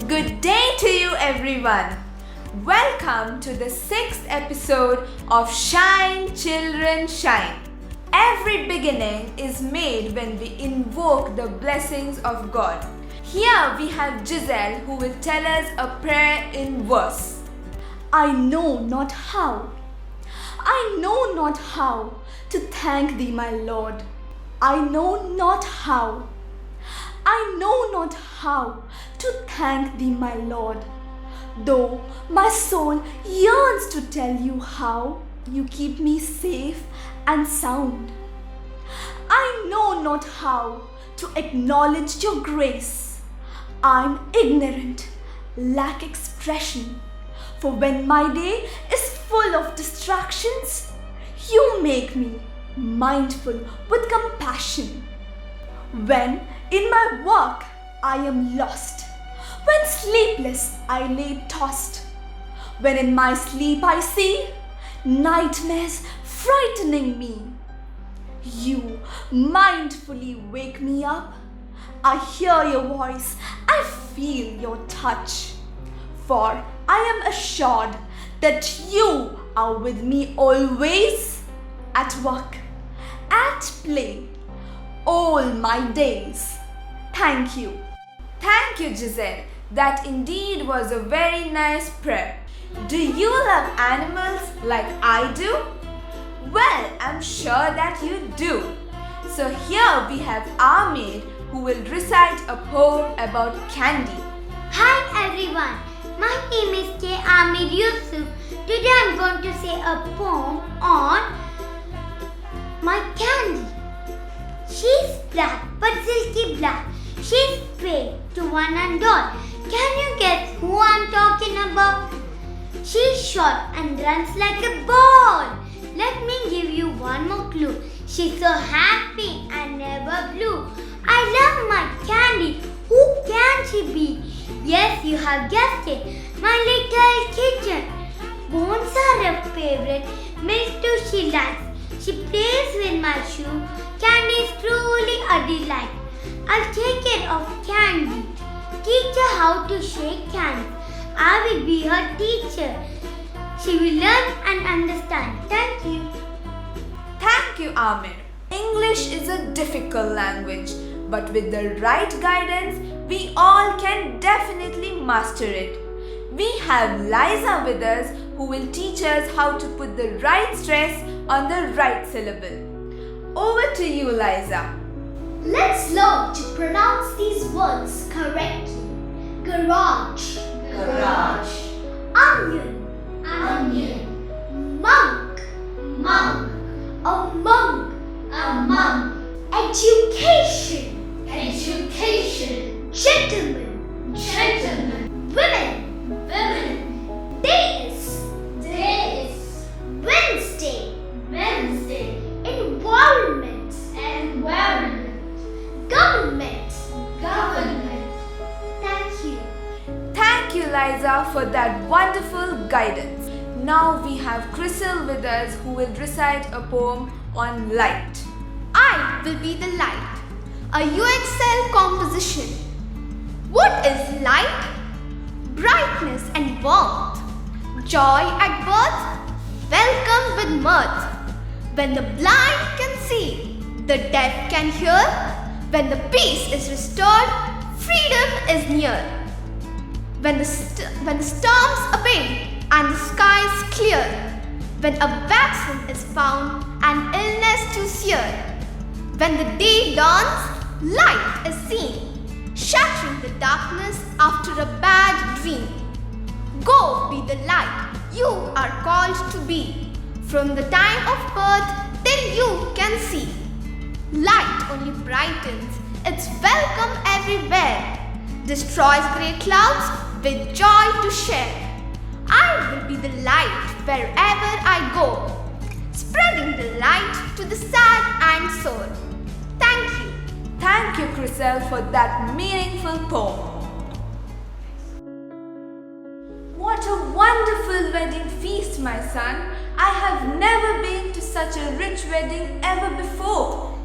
Good day to you everyone. Welcome to the 6th episode of Shine Children Shine. Every beginning is made when we invoke the blessings of God. Here we have Giselle who will tell us a prayer in verse. I know not how to thank thee, my Lord. I know not how to thank thee, my Lord. Though my soul yearns to tell you how you keep me safe and sound. I know not how to acknowledge your grace. I'm ignorant, lack expression. For when my day is full of distractions, you make me mindful with compassion. When in my work I am lost, when sleepless I lay tossed, when in my sleep I see nightmares frightening me, you mindfully wake me up. I hear your voice, I feel your touch. For I am assured that you are with me always, at work, at play, all my days. Thank you. Thank you, Giselle. That indeed was a very nice prayer. Do you love animals like I do? Well, I'm sure that you do. So here we have our maid who will recite a poem about candy. Hi everyone, my name is K. Amir Yusuf. Today I'm going to say a poem on my candy. She's black but silky black. She's prey to one and all. Can you guess who I'm talking about? She's short and runs like a ball. Let me give you one more clue. She's so happy and never blue. I love my candy. Who can she be? Yes, you have guessed it. My little kitchen. Bones are her favorite. Milk too she likes. She plays with my shoe. Candy is truly a delight. I'll take care of Candy. Teach her how to shake hands. I will be her teacher. She will learn and understand. Thank you. Thank you, Amir. English is a difficult language, but with the right guidance, we all can definitely master it. We have Liza with us who will teach us how to put the right stress on the right syllable. Over to you, Liza. Let's learn to pronounce these words correctly. Garage, Garage. onion, Onion. monk, Monk. a monk, Monk. education, Education. gentleman, Gentleman. women, Women. days, Days. Wednesday, Wednesday. environment, Environment. government. Government. Thank you. Thank you, Liza, for that wonderful guidance. Now we have Crystal with us who will recite a poem on light. I will be the light, a UXL composition. What is light? Brightness and warmth, joy at birth, welcome with mirth. When the blind can see, the deaf can hear. When the peace is restored, freedom is near. When the storms abate and the skies clear. When a vaccine is found and illness to cure. When the day dawns, light is seen, shattering the darkness after a bad dream. Go be the light you are called to be. From the time of birth till you can see. Light only brightens, it's welcome everywhere. Destroys grey clouds with joy to share. I will be the light wherever I go, spreading the light to the sad and sore. Thank you. Thank you, Crystal, for that meaningful poem. What a wonderful wedding feast, my son. I have never been to such a rich wedding ever before.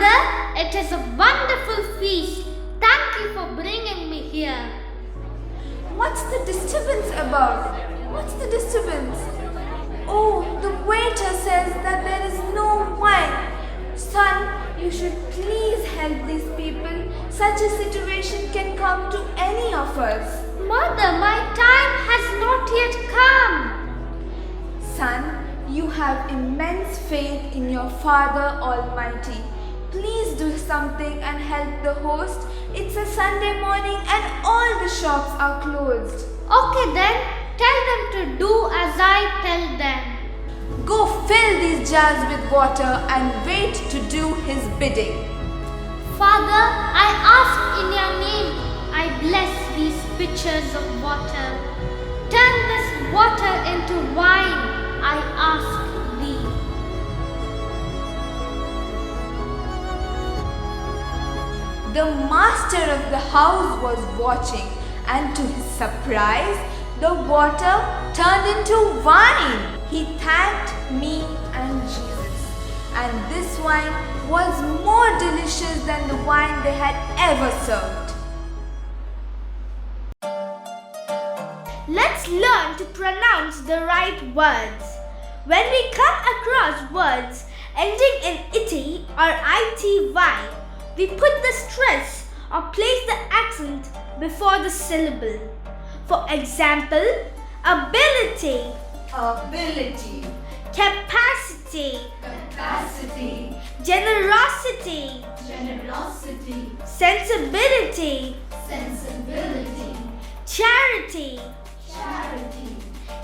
Mother, it is a wonderful feast. Thank you for bringing me here. What's the disturbance about? What's the disturbance? Oh, the waiter says that there is no wine. Son, you should please help these people. Such a situation can come to any of us. Mother, my time has not yet come. Son, you have immense faith in your Father Almighty. Please do something and help the host. It's a Sunday morning and all the shops are closed. Okay then, tell them to do as I tell them. Go fill these jars with water and wait to do his bidding. Father, I ask in your name. I bless these pitchers of water. Turn this water into wine, I ask thee. The master of the house was watching, and to his surprise, the water turned into wine. He thanked me and Jesus, and this wine was more delicious than the wine they had ever served. Let's learn to pronounce the right words. When we come across words ending in ity or ity, we put the stress or place the accent before the syllable. For example, ability, Ability, capacity, capacity, generosity, generosity, sensibility, sensibility, charity, charity,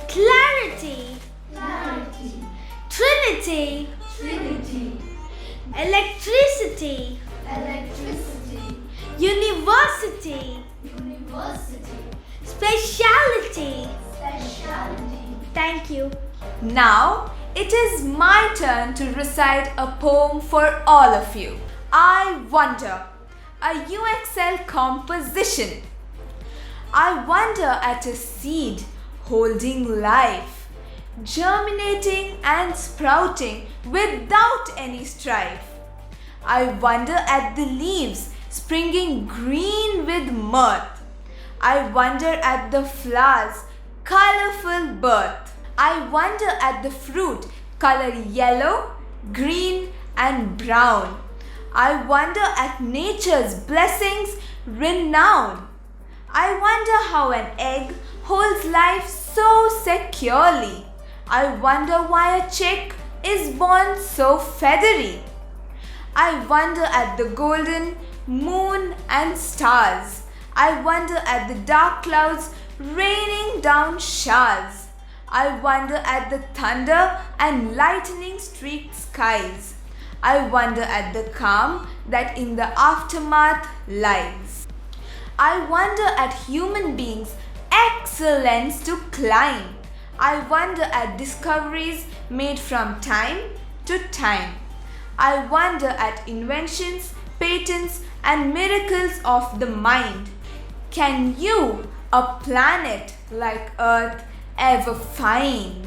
clarity, clarity, trinity, trinity, electricity, electricity, university, university, speciality. speciality. Thank you. Now it is my turn to recite a poem for all of you. I wonder, a UXL composition. I wonder at a seed holding life, germinating and sprouting without any strife. I wonder at the leaves springing green with mirth. I wonder at the flowers' colorful birth. I wonder at the fruit colored yellow, green and brown. I wonder at nature's blessings renowned. I wonder how an egg holds life so securely. I wonder why a chick is born so feathery. I wonder at the golden moon and stars. I wonder at the dark clouds raining down showers. I wonder at the thunder and lightning streaked skies. I wonder at the calm that in the aftermath lies. I wonder at human beings' excellence to climb. I wonder at discoveries made from time to time. I wonder at inventions, patents, and miracles of the mind. Can you, a planet like Earth, ever find?